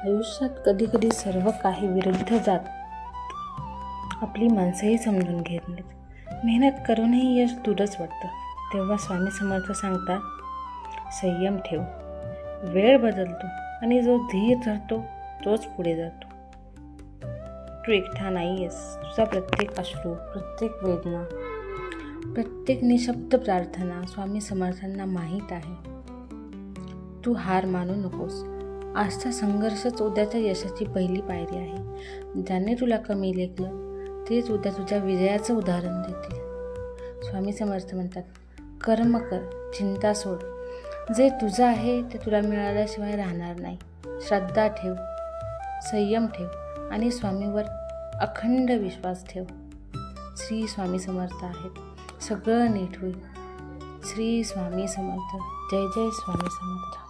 आयुष्यात कधीकधी सर्व काही विरुद्ध जात. आपली माणसंही समजून घेत नाहीत. मेहनत करूनही यश दूरच वाटतं. तेव्हा स्वामी समर्थ सांगतात, संयम ठेव. वेळ बदलतो आणि जो धीर धरतो तोच पुढे जातो. तू एकटा नाही आहेस. तुझा प्रत्येक अश्रू, प्रत्येक वेदना, प्रत्येक निशब्द प्रार्थना स्वामी समर्थांना माहीत आहे. तू हार मानू नकोस. आजचा संघर्षच उद्याच्या यशाची पहिली पायरी आहे. ज्याने तुला कमी लेखलं तेच उद्या तुझ्या विजयाचं उदाहरण देतील. स्वामी समर्थ म्हणतात, कर्म कर, चिंता सोड. जे तुझं आहे ते तुला मिळाल्याशिवाय राहणार नाही. श्रद्धा ठेव, संयम ठेव आणि स्वामीवर अखंड विश्वास ठेव. श्री स्वामी समर्थ आहेत. सगळं नीट होईल. श्री स्वामी समर्थ. जय जय स्वामी समर्थ.